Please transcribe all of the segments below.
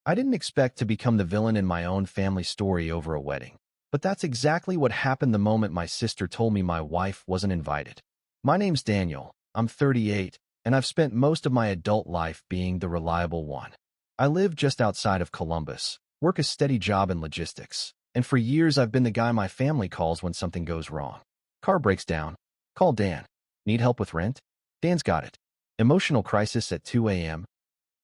I didn't expect to become the villain in my own family story over a wedding. But that's exactly what happened the moment my sister told me my wife wasn't invited. My name's Daniel, I'm 38, and I've spent most of my adult life being the reliable one. I live just outside of Columbus, work a steady job in logistics, and for years I've been the guy my family calls when something goes wrong. Car breaks down. Call Dan. Need help with rent? Dan's got it. Emotional crisis at 2 a.m.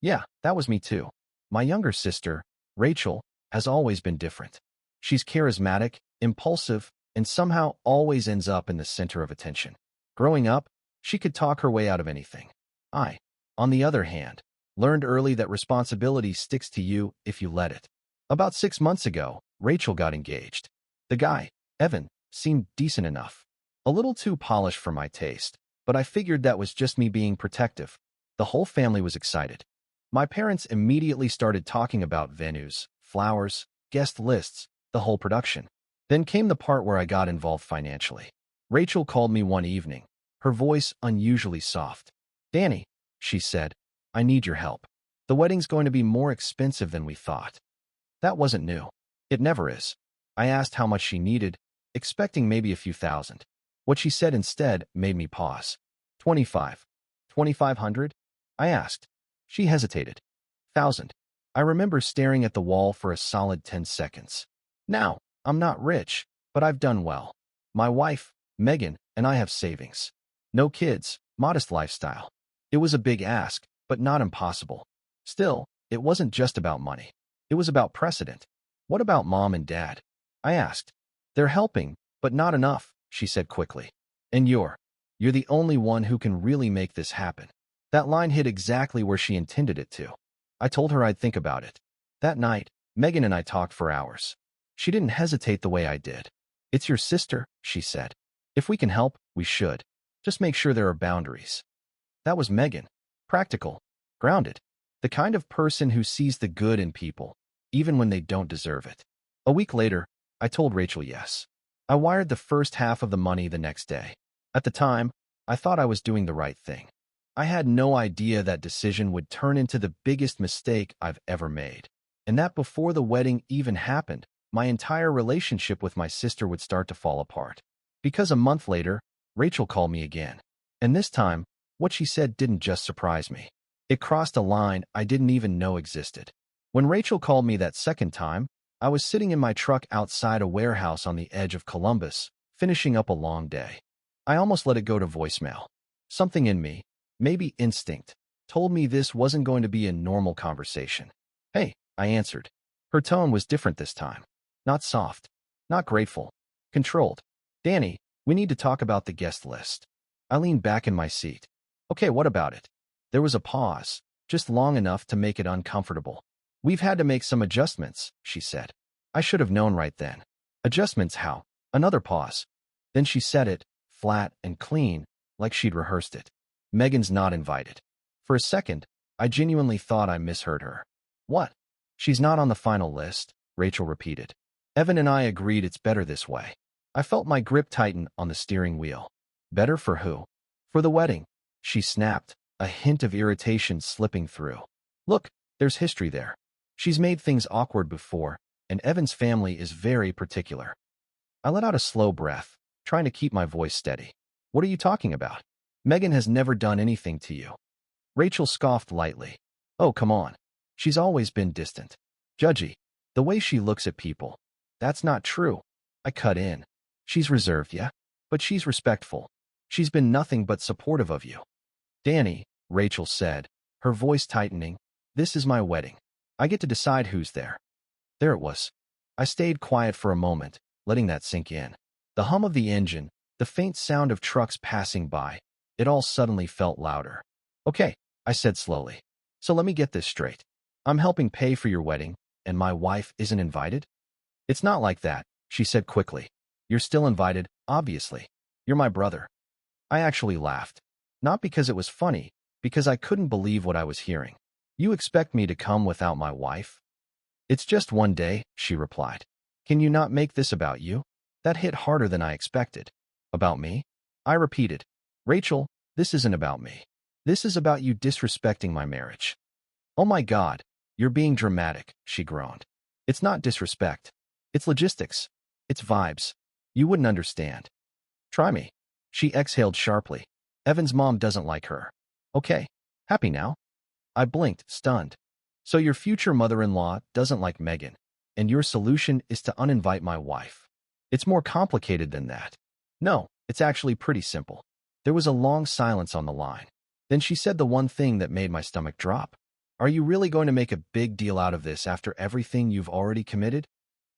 Yeah, that was me too. My younger sister, Rachel, has always been different. She's charismatic, impulsive, and somehow always ends up in the center of attention. Growing up, she could talk her way out of anything. I, on the other hand, learned early that responsibility sticks to you if you let it. About 6 months ago, Rachel got engaged. The guy, Evan, seemed decent enough. A little too polished for my taste, but I figured that was just me being protective. The whole family was excited. My parents immediately started talking about venues, flowers, guest lists, the whole production. Then came the part where I got involved financially. Rachel called me one evening, her voice unusually soft. "Danny," she said, "I need your help. The wedding's going to be more expensive than we thought." That wasn't new. It never is. I asked how much she needed, expecting maybe a few thousand. What she said instead made me pause. 25. 2,500? I asked. She hesitated. 1,000. I remember staring at the wall for a solid 10 seconds. Now, I'm not rich, but I've done well. My wife, Megan, and I have savings. No kids, modest lifestyle. It was a big ask, but not impossible. Still, it wasn't just about money. It was about precedent. What about mom and dad? I asked. They're helping, but not enough, she said quickly. And you're the only one who can really make this happen. That line hit exactly where she intended it to. I told her I'd think about it. That night, Megan and I talked for hours. She didn't hesitate the way I did. "It's your sister," she said. "If we can help, we should. Just make sure there are boundaries." That was Megan. Practical. Grounded. The kind of person who sees the good in people, even when they don't deserve it. A week later, I told Rachel yes. I wired the first half of the money the next day. At the time, I thought I was doing the right thing. I had no idea that decision would turn into the biggest mistake I've ever made, and that before the wedding even happened, my entire relationship with my sister would start to fall apart. Because a month later, Rachel called me again. And this time, what she said didn't just surprise me. It crossed a line I didn't even know existed. When Rachel called me that second time, I was sitting in my truck outside a warehouse on the edge of Columbus, finishing up a long day. I almost let it go to voicemail. Something in me, maybe instinct, told me this wasn't going to be a normal conversation. "Hey," I answered. Her tone was different this time. Not soft, not grateful, controlled. "Danny, we need to talk about the guest list." I leaned back in my seat. "Okay, what about it?" There was a pause, just long enough to make it uncomfortable. "We've had to make some adjustments," she said. I should have known right then. Adjustments how? Another pause. Then she said it, flat and clean, like she'd rehearsed it. "Megan's not invited." For a second, I genuinely thought I misheard her. "What?" "She's not on the final list," Rachel repeated. "Evan and I agreed it's better this way." I felt my grip tighten on the steering wheel. Better for who? "For the wedding," she snapped, a hint of irritation slipping through. "Look, there's history there. She's made things awkward before, and Evan's family is very particular." I let out a slow breath, trying to keep my voice steady. "What are you talking about? Megan has never done anything to you." Rachel scoffed lightly. "Oh, come on. She's always been distant. Judgy. The way she looks at people." "That's not true." I cut in. "She's reserved, yeah? But she's respectful. She's been nothing but supportive of you." "Danny," Rachel said, her voice tightening, "this is my wedding. I get to decide who's there." There it was. I stayed quiet for a moment, letting that sink in. The hum of the engine, the faint sound of trucks passing by, it all suddenly felt louder. "Okay," I said slowly. "So let me get this straight. I'm helping pay for your wedding, and my wife isn't invited?" "It's not like that," she said quickly. "You're still invited, obviously. You're my brother." I actually laughed. Not because it was funny, because I couldn't believe what I was hearing. "You expect me to come without my wife?" "It's just one day," she replied. "Can you not make this about you?" That hit harder than I expected. "About me?" I repeated. "Rachel, this isn't about me. This is about you disrespecting my marriage." "Oh my God, You're being dramatic, she groaned. It's not disrespect. It's logistics. It's vibes. You wouldn't understand. Try me. She exhaled sharply. Evan's mom doesn't like her. Okay. Happy now? I blinked, stunned. So your future mother-in-law doesn't like Megan, and your solution is to uninvite my wife. It's more complicated than that. No, it's actually pretty simple. There was a long silence on the line. Then she said the one thing that made my stomach drop. Are you really going to make a big deal out of this after everything you've already committed?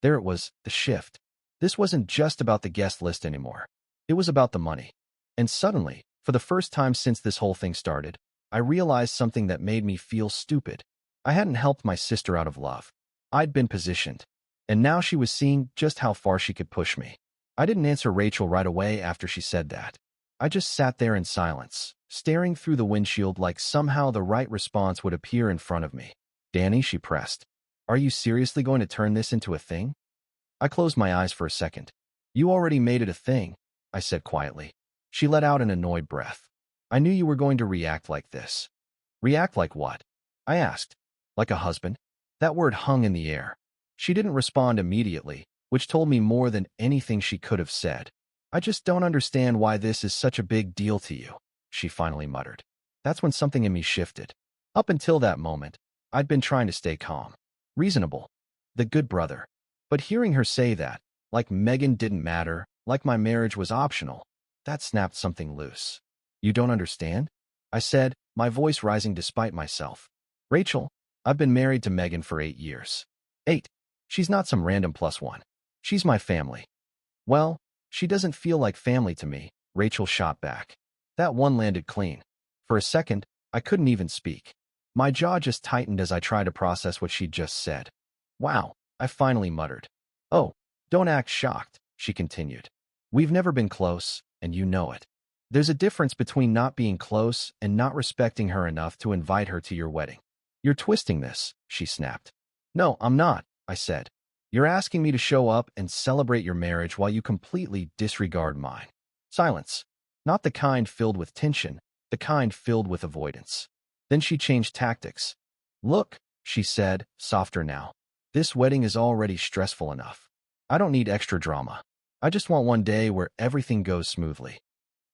There it was, the shift. This wasn't just about the guest list anymore. It was about the money. And suddenly, for the first time since this whole thing started, I realized something that made me feel stupid. I hadn't helped my sister out of love. I'd been positioned. And now she was seeing just how far she could push me. I didn't answer Rachel right away after she said that. I just sat there in silence, staring through the windshield like somehow the right response would appear in front of me. Danny, she pressed. Are you seriously going to turn this into a thing? I closed my eyes for a second. You already made it a thing, I said quietly. She let out an annoyed breath. I knew you were going to react like this. React like what? I asked. Like a husband? That word hung in the air. She didn't respond immediately, which told me more than anything she could have said. I just don't understand why this is such a big deal to you, she finally muttered. That's when something in me shifted. Up until that moment, I'd been trying to stay calm, reasonable, the good brother. But hearing her say that, like Megan didn't matter, like my marriage was optional, that snapped something loose. You don't understand? I said, my voice rising despite myself. Rachel, I've been married to Megan for 8 years. 8. She's not some random +1. She's my family. Well, she doesn't feel like family to me, Rachel shot back. That one landed clean. For a second, I couldn't even speak. My jaw just tightened as I tried to process what she'd just said. Wow, I finally muttered. Oh, don't act shocked, she continued. We've never been close, and you know it. There's a difference between not being close and not respecting her enough to invite her to your wedding. You're twisting this, she snapped. No, I'm not, I said. You're asking me to show up and celebrate your marriage while you completely disregard mine. Silence. Not the kind filled with tension, the kind filled with avoidance. Then she changed tactics. Look, she said, softer now. This wedding is already stressful enough. I don't need extra drama. I just want one day where everything goes smoothly.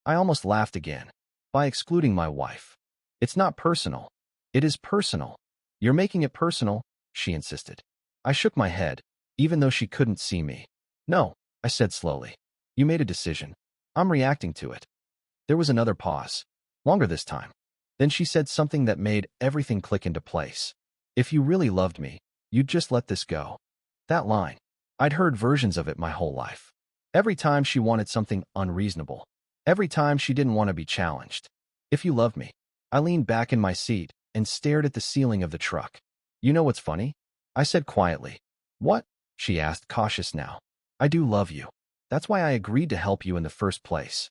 I almost laughed again. By excluding my wife. It's not personal. It is personal. You're making it personal, she insisted. I shook my head, even though she couldn't see me. No, I said slowly. You made a decision. I'm reacting to it. There was another pause. Longer this time. Then she said something that made everything click into place. If you really loved me, you'd just let this go. That line. I'd heard versions of it my whole life. Every time she wanted something unreasonable. Every time she didn't want to be challenged. If you loved me. I leaned back in my seat and stared at the ceiling of the truck. You know what's funny? I said quietly. What? She asked, cautious now. I do love you. That's why I agreed to help you in the first place.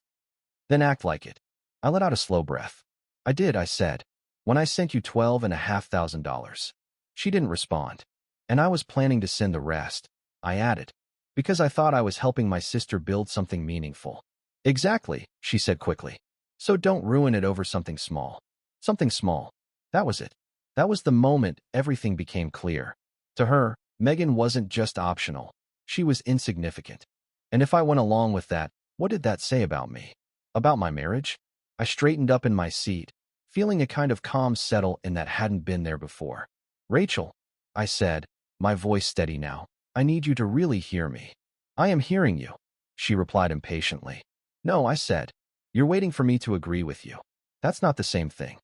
Then act like it. I let out a slow breath. I did, I said. When I sent you $12,500. She didn't respond. And I was planning to send the rest, I added. Because I thought I was helping my sister build something meaningful. Exactly, she said quickly. So don't ruin it over something small. Something small. That was it. That was the moment everything became clear. To her, Megan wasn't just optional. She was insignificant. And if I went along with that, what did that say about me? About my marriage? I straightened up in my seat, feeling a kind of calm settle in that hadn't been there before. Rachel, I said, my voice steady now, I need you to really hear me. I am hearing you, she replied impatiently. No, I said, you're waiting for me to agree with you. That's not the same thing.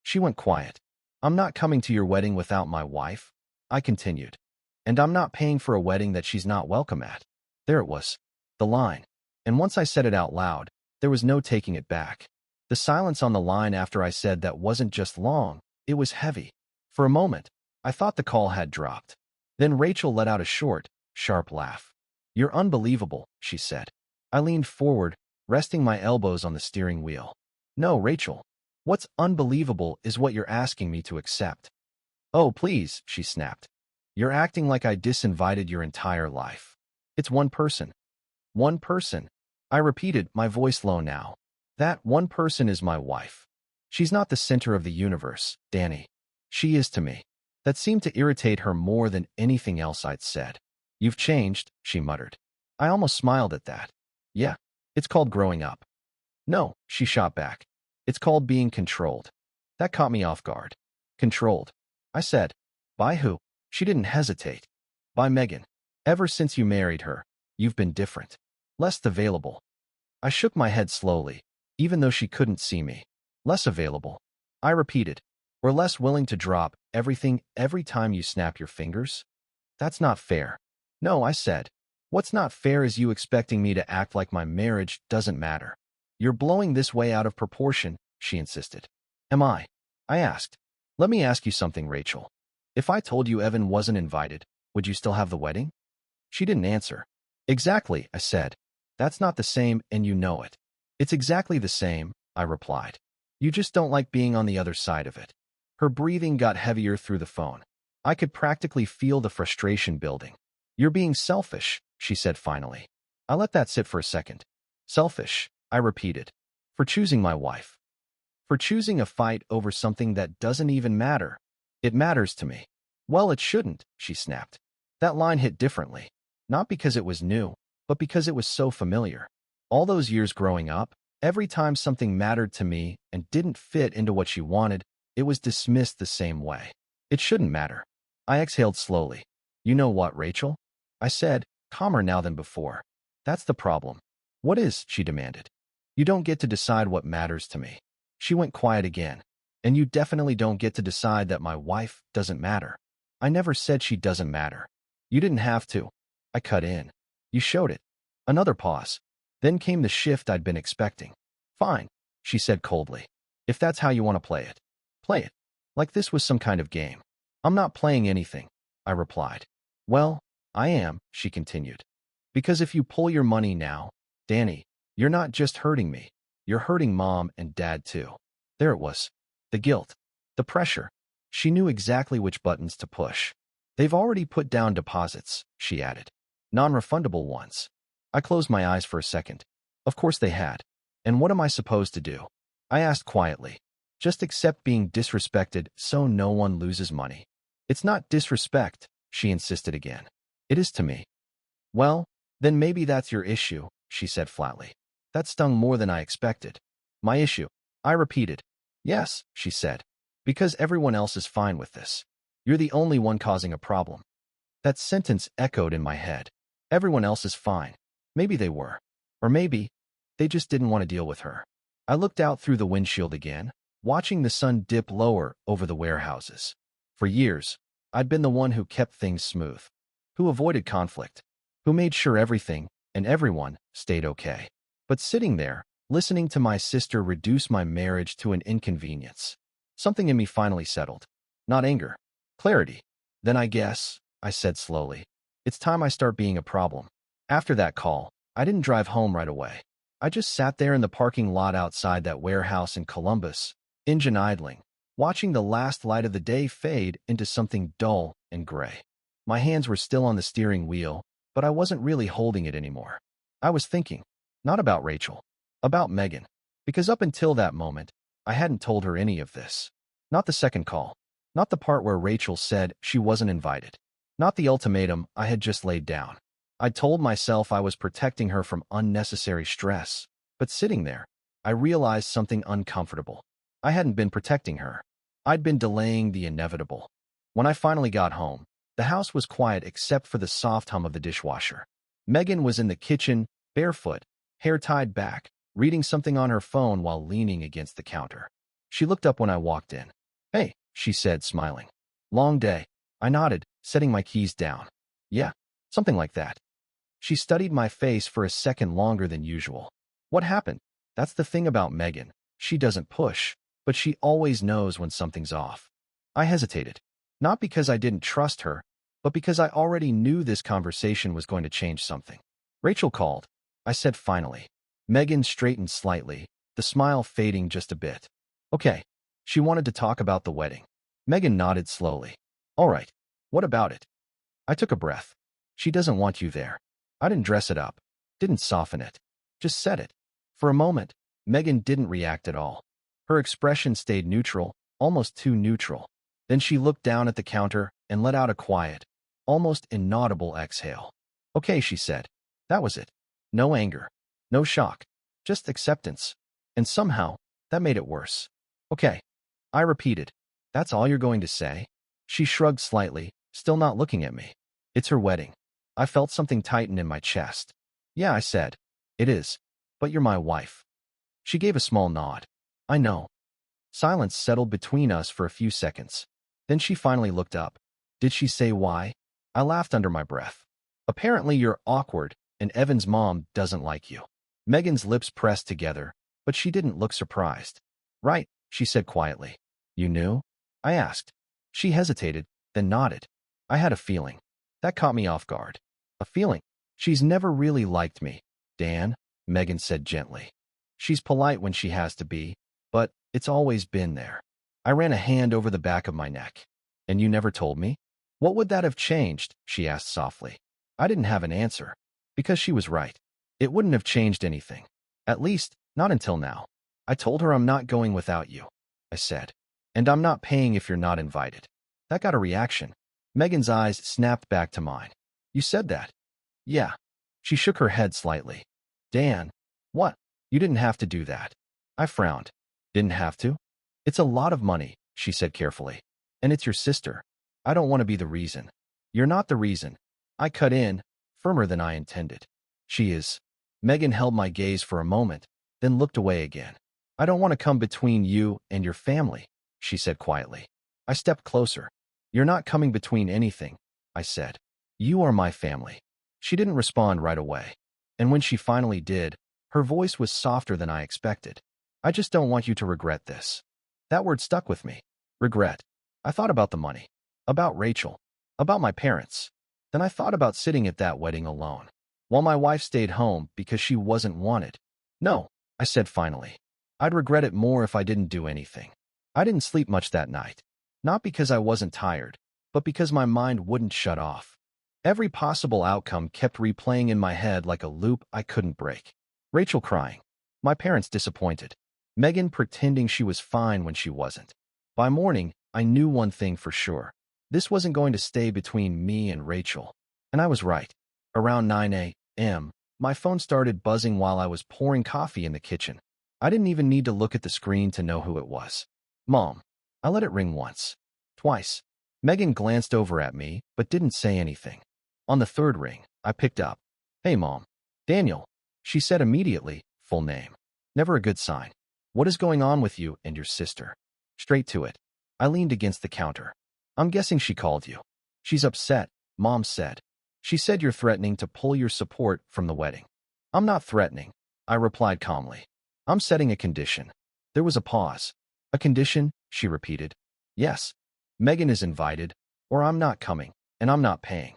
She went quiet. I'm not coming to your wedding without my wife, I continued. And I'm not paying for a wedding that she's not welcome at. There it was. The line. And once I said it out loud, there was no taking it back. The silence on the line after I said that wasn't just long, it was heavy. For a moment, I thought the call had dropped. Then Rachel let out a short, sharp laugh. You're unbelievable, she said. I leaned forward, resting my elbows on the steering wheel. No, Rachel. What's unbelievable is what you're asking me to accept. Oh, please, she snapped. You're acting like I disinvited your entire life. It's one person. One person. I repeated, my voice low now. That one person is my wife. She's not the center of the universe, Danny. She is to me. That seemed to irritate her more than anything else I'd said. "You've changed," she muttered. I almost smiled at that. "Yeah, it's called growing up." "No," she shot back. "It's called being controlled." That caught me off guard. "Controlled?" I said. "By who?" She didn't hesitate. "By Megan. Ever since you married her, you've been different. Less available." I shook my head slowly, even though she couldn't see me. "Less available," I repeated. "Or less willing to drop everything every time you snap your fingers? That's not fair." "No," I said. "What's not fair is you expecting me to act like my marriage doesn't matter." "You're blowing this way out of proportion," she insisted. "Am I?" I asked. "Let me ask you something, Rachel. If I told you Evan wasn't invited, would you still have the wedding?" She didn't answer. "Exactly," I said. "That's not the same, and you know it." "It's exactly the same," I replied. "You just don't like being on the other side of it." Her breathing got heavier through the phone. I could practically feel the frustration building. "You're being selfish," she said finally. I let that sit for a second. "Selfish," I repeated. "For choosing my wife. For choosing a fight over something that doesn't even matter." "It matters to me." "Well, it shouldn't," she snapped. That line hit differently. Not because it was new, but because it was so familiar. All those years growing up, every time something mattered to me and didn't fit into what she wanted, it was dismissed the same way. It shouldn't matter. I exhaled slowly. "You know what, Rachel?" I said, calmer now than before. "That's the problem." "What is?" she demanded. "You don't get to decide what matters to me." She went quiet again. "And you definitely don't get to decide that my wife doesn't matter." "I never said she doesn't matter." "You didn't have to." I cut in. "You showed it." Another pause. Then came the shift I'd been expecting. "Fine," she said coldly. "If that's how you want to play it, play it. Like this was some kind of game." "I'm not playing anything," I replied. "Well, I am," she continued. "Because if you pull your money now, Danny, you're not just hurting me. You're hurting Mom and Dad too." There it was. The guilt. The pressure. She knew exactly which buttons to push. "They've already put down deposits," she added. "Non-refundable ones." I closed my eyes for a second. Of course they had. "And what am I supposed to do?" I asked quietly. "Just accept being disrespected so no one loses money." "It's not disrespect," she insisted again. "It is to me." "Well, then maybe that's your issue," she said flatly. That stung more than I expected. "My issue," I repeated. "Yes," she said. "Because everyone else is fine with this. You're the only one causing a problem." That sentence echoed in my head. Everyone else is fine. Maybe they were. Or maybe they just didn't want to deal with her. I looked out through the windshield again, watching the sun dip lower over the warehouses. For years, I'd been the one who kept things smooth, who avoided conflict, who made sure everything and everyone stayed okay. But sitting there, listening to my sister reduce my marriage to an inconvenience, something in me finally settled. Not anger. Clarity. "Then I guess," I said slowly, "it's time I start being a problem." After that call, I didn't drive home right away. I just sat there in the parking lot outside that warehouse in Columbus, engine idling, watching the last light of the day fade into something dull and gray. My hands were still on the steering wheel, but I wasn't really holding it anymore. I was thinking, not about Rachel, about Megan, because up until that moment, I hadn't told her any of this. Not the second call, not the part where Rachel said she wasn't invited, not the ultimatum I had just laid down. I told myself I was protecting her from unnecessary stress, but sitting there, I realized something uncomfortable. I hadn't been protecting her. I'd been delaying the inevitable. When I finally got home, the house was quiet except for the soft hum of the dishwasher. Megan was in the kitchen, barefoot, hair tied back, reading something on her phone while leaning against the counter. She looked up when I walked in. "Hey," she said, smiling. "Long day." I nodded, setting my keys down. "Yeah, something like that." She studied my face for a second longer than usual. "What happened?" That's the thing about Megan. She doesn't push, but she always knows when something's off. I hesitated. Not because I didn't trust her, but because I already knew this conversation was going to change something. "Rachel called," I said finally. Megan straightened slightly, the smile fading just a bit. "Okay." She wanted to talk about the wedding. Megan nodded slowly. "All right. What about it?" I took a breath. "She doesn't want you there." I didn't dress it up, didn't soften it, just said it. For a moment, Megan didn't react at all. Her expression stayed neutral, almost too neutral. Then she looked down at the counter and let out a quiet, almost inaudible exhale. Okay, she said. That was it. No anger. No shock. Just acceptance. And somehow, that made it worse. Okay. I repeated. That's all you're going to say? She shrugged slightly, still not looking at me. It's her wedding. I felt something tighten in my chest. Yeah, I said. It is. But you're my wife. She gave a small nod. I know. Silence settled between us for a few seconds. Then she finally looked up. Did she say why? I laughed under my breath. Apparently you're awkward, and Evan's mom doesn't like you. Megan's lips pressed together, but she didn't look surprised. Right, she said quietly. You knew? I asked. She hesitated, then nodded. I had a feeling. That caught me off guard. A feeling. She's never really liked me, Dan, Megan said gently. She's polite when she has to be, but it's always been there. I ran a hand over the back of my neck. And you never told me? What would that have changed? She asked softly. I didn't have an answer. Because she was right. It wouldn't have changed anything. At least, not until now. I told her I'm not going without you, I said. And I'm not paying if you're not invited. That got a reaction. Megan's eyes snapped back to mine. You said that? Yeah. She shook her head slightly. Dan. What? You didn't have to do that. I frowned. Didn't have to? It's a lot of money, she said carefully. And it's your sister. I don't want to be the reason. You're not the reason. I cut in, firmer than I intended. She is. Megan held my gaze for a moment, then looked away again. I don't want to come between you and your family, she said quietly. I stepped closer. You're not coming between anything, I said. You are my family. She didn't respond right away. And when she finally did, her voice was softer than I expected. I just don't want you to regret this. That word stuck with me. Regret. I thought about the money. About Rachel. About my parents. Then I thought about sitting at that wedding alone, while my wife stayed home because she wasn't wanted. No, I said finally. I'd regret it more if I didn't do anything. I didn't sleep much that night. Not because I wasn't tired, but because my mind wouldn't shut off. Every possible outcome kept replaying in my head like a loop I couldn't break. Rachel crying. My parents disappointed. Megan pretending she was fine when she wasn't. By morning, I knew one thing for sure. This wasn't going to stay between me and Rachel. And I was right. Around 9 a.m., my phone started buzzing while I was pouring coffee in the kitchen. I didn't even need to look at the screen to know who it was. Mom. I let it ring once. Twice. Megan glanced over at me, but didn't say anything. On the third ring, I picked up. Hey, Mom. Daniel. She said immediately, full name. Never a good sign. What is going on with you and your sister? Straight to it. I leaned against the counter. I'm guessing she called you. She's upset, Mom said. She said you're threatening to pull your support from the wedding. I'm not threatening, I replied calmly. I'm setting a condition. There was a pause. A condition, she repeated. Yes. Megan is invited, or I'm not coming, and I'm not paying.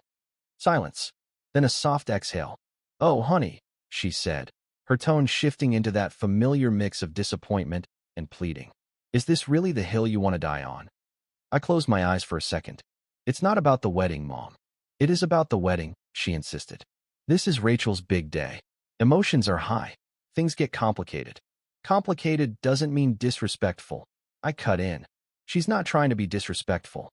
Silence. Then a soft exhale. Oh, honey, she said, her tone shifting into that familiar mix of disappointment and pleading. Is this really the hill you want to die on? I closed my eyes for a second. It's not about the wedding, Mom. It is about the wedding, she insisted. This is Rachel's big day. Emotions are high. Things get complicated. Complicated doesn't mean disrespectful. I cut in. She's not trying to be disrespectful.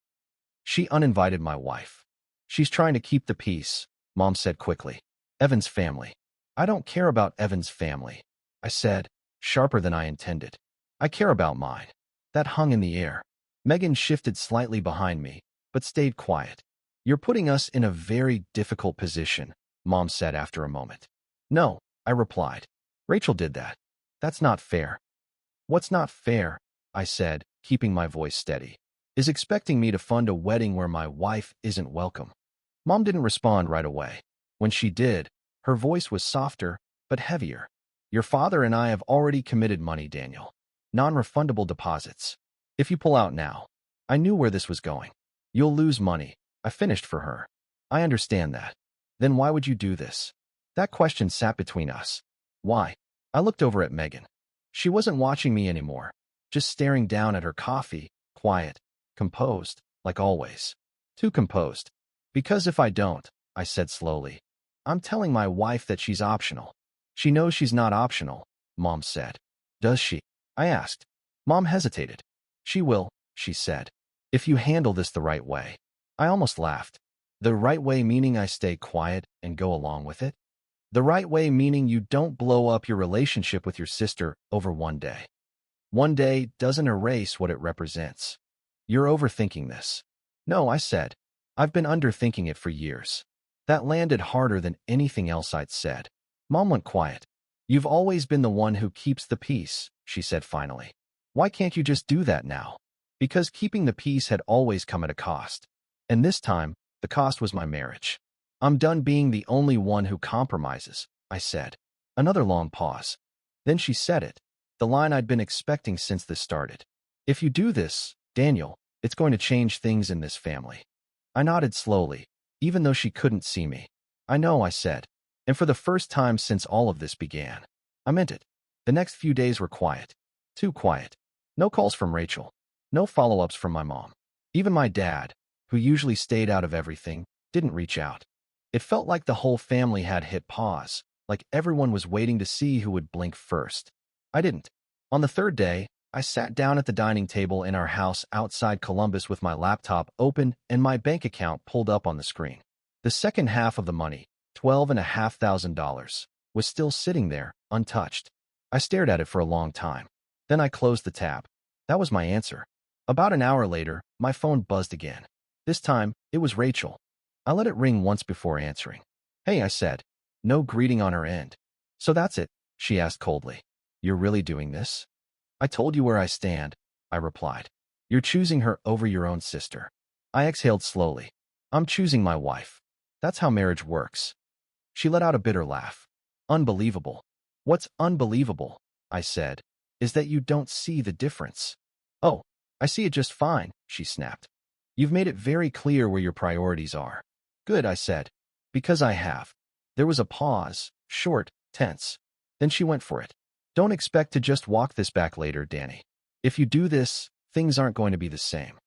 She uninvited my wife. She's trying to keep the peace, Mom said quickly. Evan's family. I don't care about Evan's family, I said, sharper than I intended. I care about mine. That hung in the air. Megan shifted slightly behind me, but stayed quiet. You're putting us in a very difficult position, Mom said after a moment. No, I replied. Rachel did that. That's not fair. What's not fair, I said, keeping my voice steady, is expecting me to fund a wedding where my wife isn't welcome. Mom didn't respond right away. When she did, her voice was softer, but heavier. Your father and I have already committed money, Daniel. Non-refundable deposits. If you pull out now, I knew where this was going. You'll lose money. I finished for her. I understand that. Then why would you do this? That question sat between us. Why? I looked over at Megan. She wasn't watching me anymore, just staring down at her coffee, quiet, composed, like always. Too composed. Because if I don't, I said slowly, I'm telling my wife that she's optional. She knows she's not optional, Mom said. Does she? I asked. Mom hesitated. She will, she said. If you handle this the right way. I almost laughed. The right way meaning I stay quiet and go along with it? The right way meaning you don't blow up your relationship with your sister over one day. One day doesn't erase what it represents. You're overthinking this. No, I said. I've been underthinking it for years. That landed harder than anything else I'd said. Mom went quiet. You've always been the one who keeps the peace, she said finally. Why can't you just do that now? Because keeping the peace had always come at a cost. And this time, the cost was my marriage. I'm done being the only one who compromises, I said. Another long pause. Then she said it, the line I'd been expecting since this started. If you do this, Daniel, it's going to change things in this family. I nodded slowly, even though she couldn't see me. I know, I said. And for the first time since all of this began. I meant it. The next few days were quiet. Too quiet. No calls from Rachel. No follow-ups from my mom. Even my dad, who usually stayed out of everything, didn't reach out. It felt like the whole family had hit pause, like everyone was waiting to see who would blink first. I didn't. On the third day, I sat down at the dining table in our house outside Columbus with my laptop open and my bank account pulled up on the screen. The second half of the money, $12,500, was still sitting there, untouched. I stared at it for a long time. Then I closed the tab. That was my answer. About an hour later, my phone buzzed again. This time, it was Rachel. I let it ring once before answering. Hey, I said. No greeting on her end. So that's it, she asked coldly. You're really doing this? I told you where I stand, I replied. You're choosing her over your own sister. I exhaled slowly. I'm choosing my wife. That's how marriage works. She let out a bitter laugh. Unbelievable. What's unbelievable, I said, is that you don't see the difference. Oh, I see it just fine, she snapped. You've made it very clear where your priorities are. Good, I said. Because I have. There was a pause, short, tense. Then she went for it. Don't expect to just walk this back later, Danny. If you do this, things aren't going to be the same.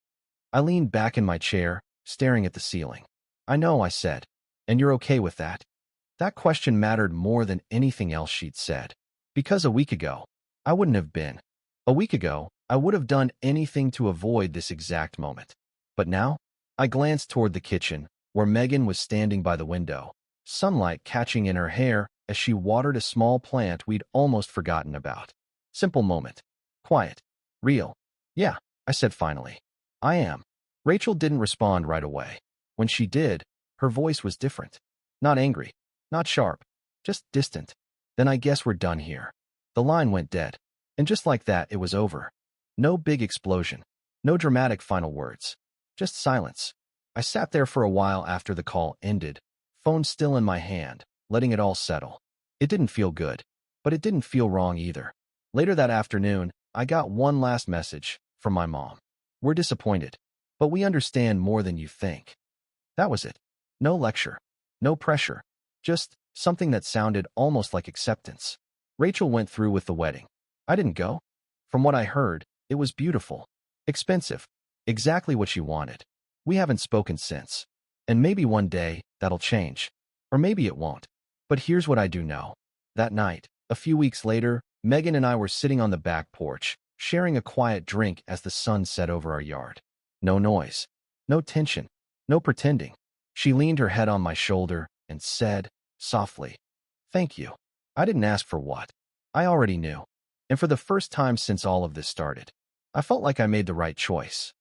I leaned back in my chair, staring at the ceiling. I know, I said. And you're okay with that? That question mattered more than anything else she'd said. Because a week ago, I wouldn't have been. A week ago, I would have done anything to avoid this exact moment. But now, I glanced toward the kitchen, where Megan was standing by the window, sunlight catching in her hair as she watered a small plant we'd almost forgotten about. Simple moment. Quiet. Real. Yeah, I said finally. I am. Rachel didn't respond right away. When she did, her voice was different. Not angry. Not sharp. Just distant. Then I guess we're done here. The line went dead. And just like that, it was over. No big explosion. No dramatic final words. Just silence. I sat there for a while after the call ended, phone still in my hand, letting it all settle. It didn't feel good, but it didn't feel wrong either. Later that afternoon, I got one last message from my mom. We're disappointed, but we understand more than you think. That was it. No lecture. No pressure. Just something that sounded almost like acceptance. Rachel went through with the wedding. I didn't go. From what I heard, it was beautiful. Expensive. Exactly what she wanted. We haven't spoken since. And maybe one day, that'll change. Or maybe it won't. But here's what I do know. That night, a few weeks later, Megan and I were sitting on the back porch, sharing a quiet drink as the sun set over our yard. No noise. No tension. No pretending. She leaned her head on my shoulder and said, softly, "Thank you." I didn't ask for what. I already knew. And for the first time since all of this started, I felt like I made the right choice.